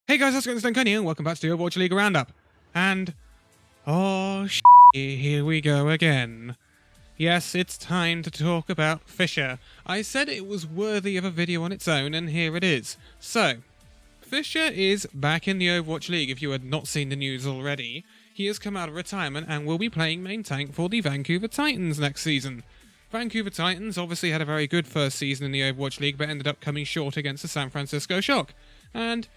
Hey guys, how's it going? It's Danconia, and welcome back to the Overwatch League Roundup. And, oh here we go again. Yes, it's time to talk about Fissure. I said it was worthy of a video on its own, and here it is. So, Fissure is back in the Overwatch League if you had not seen the news already. He has come out of retirement and will be playing main tank for the Vancouver Titans next season. Vancouver Titans obviously had a very good first season in the Overwatch League, but ended up coming short against the San Francisco Shurk. And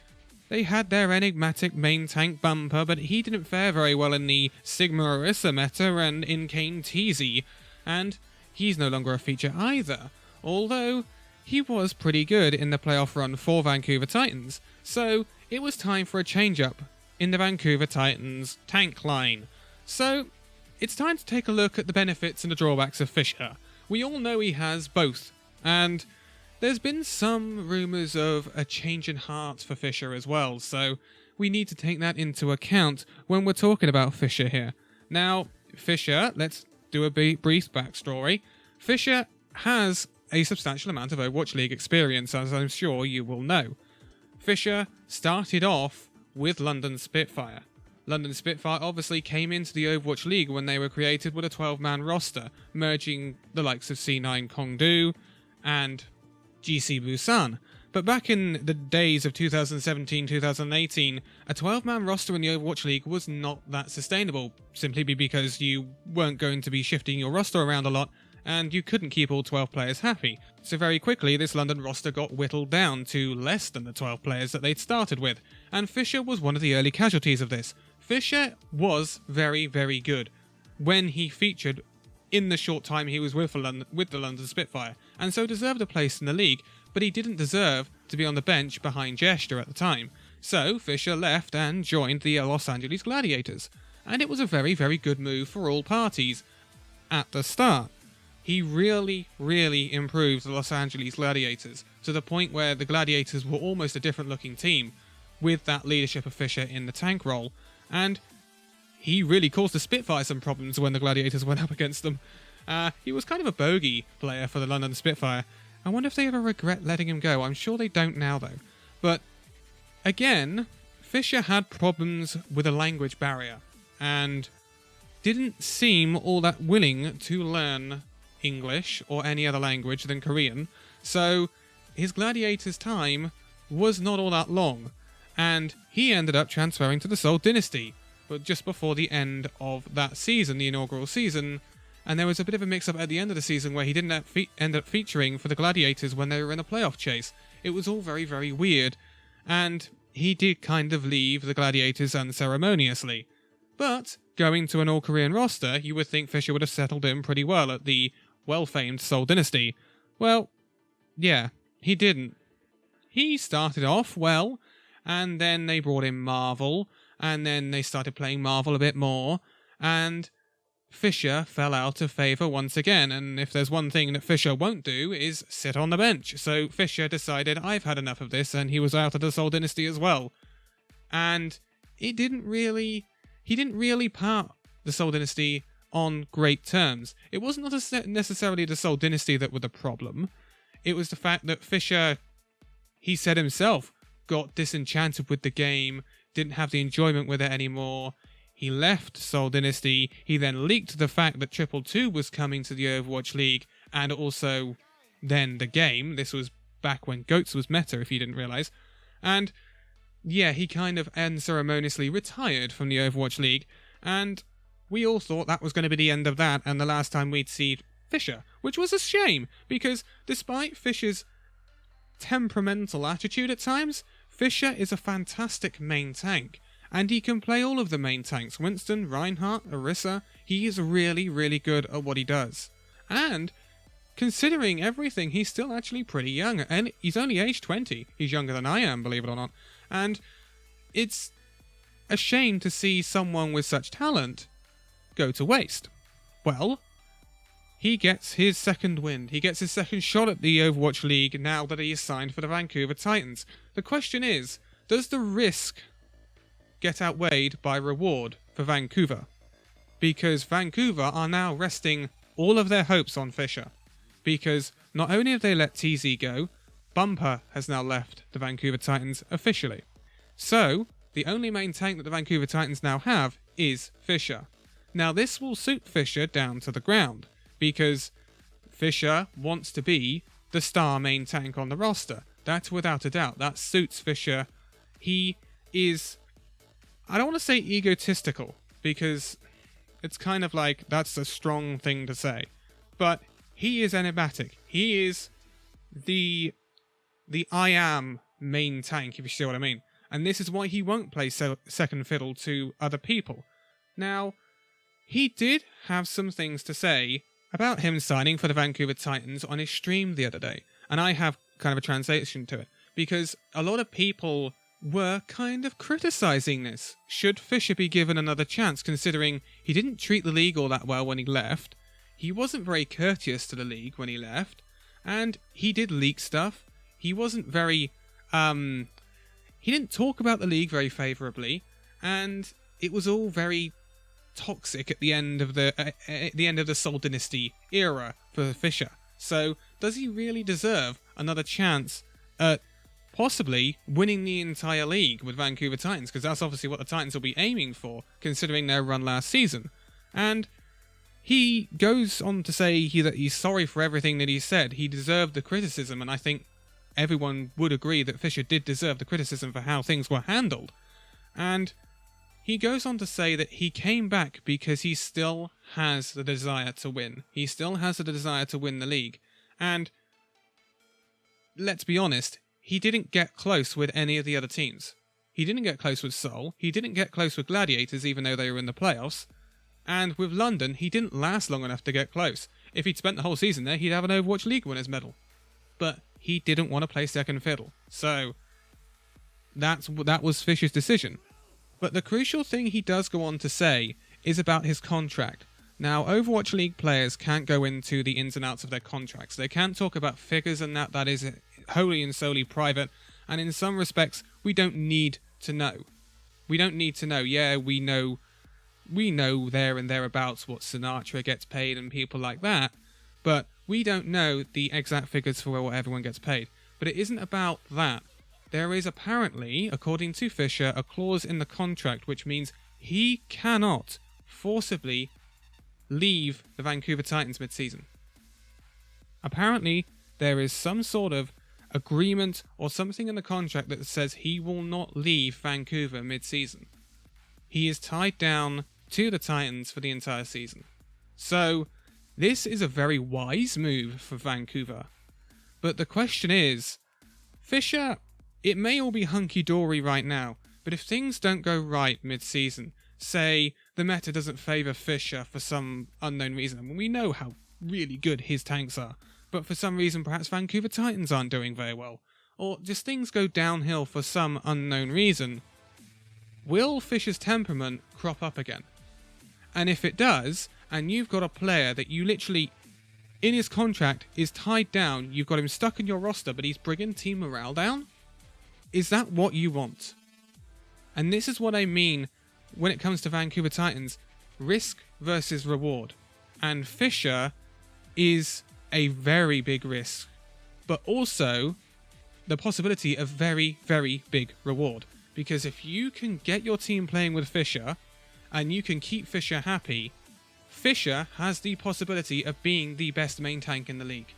they had their enigmatic main tank Bumper, but he didn't fare very well in the Sigma Orisa meta and in Kane Teasy, and he's no longer a feature either, although he was pretty good in the playoff run for Vancouver Titans, so it was time for a change-up in the Vancouver Titans tank line. So, it's time to take a look at the benefits and the drawbacks of Fissure. We all know he has both, and there's been some rumours of a change in heart for Fissure as well, so we need to take that into account when we're talking about Fissure here. Now, Fissure, let's do a brief backstory. Fissure has a substantial amount of Overwatch League experience, as I'm sure you will know. Fissure started off with London Spitfire. London Spitfire obviously came into the Overwatch League when they were created with a 12-man roster, merging the likes of C9 Kongdu and GC Busan. But back in the days of 2017-2018, a 12-man roster in the Overwatch League was not that sustainable, simply because you weren't going to be shifting your roster around a lot, and you couldn't keep all 12 players happy. So very quickly, this London roster got whittled down to less than the 12 players that they'd started with, and Fissure was one of the early casualties of this. Fissure was very, very good when he featured in the short time he was with the London Spitfire, and so deserved a place in the league, but he didn't deserve to be on the bench behind Gesture at the time. So Fissure left and joined the Los Angeles Gladiators, and it was a very, very good move for all parties at the start. He really, really improved the Los Angeles Gladiators, to the point where the Gladiators were almost a different looking team, with that leadership of Fissure in the tank role, and he really caused the Spitfire some problems when the Gladiators went up against them. He was kind of a bogey player for the London Spitfire. I wonder if they ever regret letting him go. I'm sure they don't now, though. But, again, Fissure had problems with a language barrier, and didn't seem all that willing to learn English or any other language than Korean, so his Gladiators' time was not all that long, and he ended up transferring to the Seoul Dynasty, but just before the end of that season, the inaugural season, and there was a bit of a mix-up at the end of the season where he didn't end up featuring for the Gladiators when they were in a playoff chase. It was all very, very weird, and he did kind of leave the Gladiators unceremoniously. But, going to an all-Korean roster, you would think Fissure would have settled in pretty well at the well-famed Seoul Dynasty. Well, yeah, he didn't. He started off well, and then they brought in Marvel, and then they started playing Marvel a bit more, and Fissure fell out of favour once again, and if there's one thing that Fissure won't do is sit on the bench. So Fissure decided, I've had enough of this, and he was out of the Seoul Dynasty as well. And he didn't really part the Seoul Dynasty on great terms. It wasn't necessarily the Seoul Dynasty that were the problem. It was the fact that Fissure, he said himself, got disenchanted with the game, didn't have the enjoyment with it anymore. He left Seoul Dynasty. He then leaked the fact that 222 was coming to the Overwatch League, and also then the game. This was back when GOATS was meta, if you didn't realise. And yeah, he kind of unceremoniously retired from the Overwatch League, and we all thought that was going to be the end of that and the last time we'd see Fissure, which was a shame, because despite Fissure's temperamental attitude at times, Fissure is a fantastic main tank, and he can play all of the main tanks. Winston, Reinhardt, Orisa, he is really, really good at what he does. And, considering everything, he's still actually pretty young, and he's only age 20. He's younger than I am, believe it or not. And it's a shame to see someone with such talent go to waste. Well, he gets his second wind. He gets his second shot at the Overwatch League now that he is signed for the Vancouver Titans. The question is, does the risk get outweighed by reward for Vancouver? Because Vancouver are now resting all of their hopes on Fissure. Because not only have they let TZ go, Bumper has now left the Vancouver Titans officially. So, the only main tank that the Vancouver Titans now have is Fissure. Now, this will suit Fissure down to the ground, because Fissure wants to be the star main tank on the roster. That's without a doubt. That suits Fissure. He is, I don't want to say egotistical, because it's kind of like that's a strong thing to say. But he is enigmatic. He is the I am main tank, if you see what I mean. And this is why he won't play second fiddle to other people. Now, he did have some things to say about him signing for the Vancouver Titans on his stream the other day. And I have kind of a translation to it. Because a lot of people were kind of criticising this. Should Fissure be given another chance, considering he didn't treat the league all that well when he left? He wasn't very courteous to the league when he left. And he did leak stuff. He wasn't very... he didn't talk about the league very favourably. And it was all very toxic at the end of the Sol Dynasty era for Fissure. So, does he really deserve another chance at possibly winning the entire league with Vancouver Titans? Because that's obviously what the Titans will be aiming for, considering their run last season. And he goes on to say that he's sorry for everything that he said. He deserved the criticism, and I think everyone would agree that Fissure did deserve the criticism for how things were handled. And he goes on to say that he came back because he still has the desire to win. He still has the desire to win the league. And let's be honest, he didn't get close with any of the other teams. He didn't get close with Seoul. He didn't get close with Gladiators, even though they were in the playoffs. And with London, he didn't last long enough to get close. If he'd spent the whole season there, he'd have an Overwatch League winners medal. But he didn't want to play second fiddle. So that was Fissure's decision. But the crucial thing he does go on to say is about his contract. Now, Overwatch League players can't go into the ins and outs of their contracts. They can't talk about figures and that is wholly and solely private. And in some respects, we don't need to know. We don't need to know. Yeah, we know there and thereabouts what Sinatra gets paid and people like that. But we don't know the exact figures for what everyone gets paid. But it isn't about that. There is apparently, according to Fissure, a clause in the contract which means he cannot forcibly leave the Vancouver Titans mid-season. Apparently, there is some sort of agreement or something in the contract that says he will not leave Vancouver mid-season. He is tied down to the Titans for the entire season. So, this is a very wise move for Vancouver. But the question is, Fissure, it may all be hunky-dory right now, but if things don't go right mid-season, say the meta doesn't favour Fissure for some unknown reason, and we know how really good his tanks are, but for some reason perhaps Vancouver Titans aren't doing very well, or just things go downhill for some unknown reason, will Fissure's temperament crop up again? And if it does, and you've got a player that you literally, in his contract, is tied down, you've got him stuck in your roster, but he's bringing team morale down? Is that what you want? And this is what I mean when it comes to Vancouver Titans. Risk versus reward. And Fissure is a very big risk, but also the possibility of very, very big reward. Because if you can get your team playing with Fissure, and you can keep Fissure happy, Fissure has the possibility of being the best main tank in the league.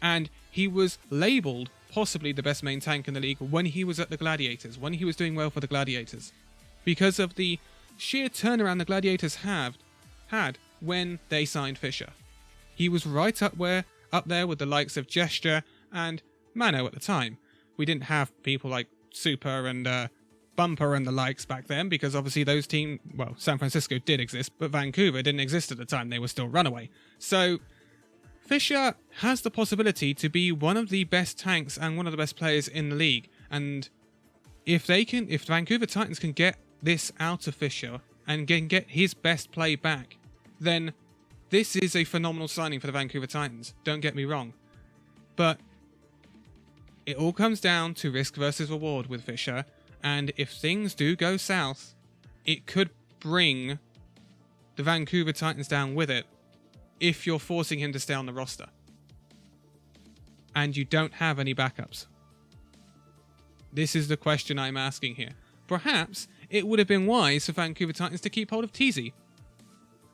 And he was labelled possibly the best main tank in the league when he was at the Gladiators, when he was doing well for the Gladiators, because of the sheer turnaround the Gladiators had when they signed Fissure. He was right up there with the likes of Gesture and Mano at the time. We didn't have people like Super and Bumper and the likes back then, because obviously those teams, well, San Francisco did exist, but Vancouver didn't exist at the time. They were still Runaway. So Fissure has the possibility to be one of the best tanks and one of the best players in the league. And if Vancouver Titans can get this out of Fissure and can get his best play back, then this is a phenomenal signing for the Vancouver Titans. Don't get me wrong. But it all comes down to risk versus reward with Fissure. And if things do go south, it could bring the Vancouver Titans down with it if you're forcing him to stay on the roster. And you don't have any backups. This is the question I'm asking here. Perhaps it would have been wise for Vancouver Titans to keep hold of TZ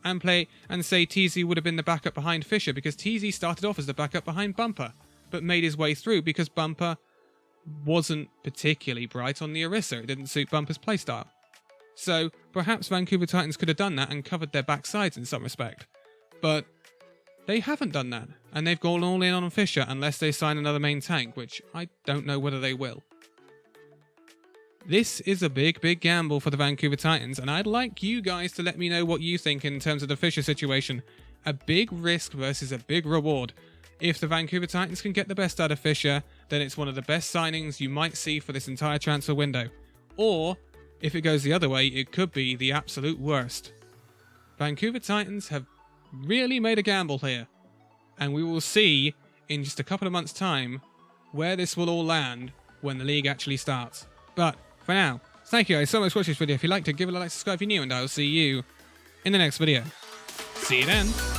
and say TZ would have been the backup behind Fissure, because TZ started off as the backup behind Bumper, but made his way through because Bumper wasn't particularly bright on the Orisa. It didn't suit Bumper's playstyle. So perhaps Vancouver Titans could have done that and covered their backsides in some respect. But they haven't done that, and they've gone all in on Fissure unless they sign another main tank, which I don't know whether they will. This is a big, big gamble for the Vancouver Titans, and I'd like you guys to let me know what you think in terms of the Fissure situation. A big risk versus a big reward. If the Vancouver Titans can get the best out of Fissure, then it's one of the best signings you might see for this entire transfer window. Or, if it goes the other way, it could be the absolute worst. Vancouver Titans have really made a gamble here, and we will see in just a couple of months' time where this will all land when the league actually starts. But for now, thank you guys so much for watching this video. If you liked it, give it a like, subscribe if you're new, and I will see you in the next video. See you then.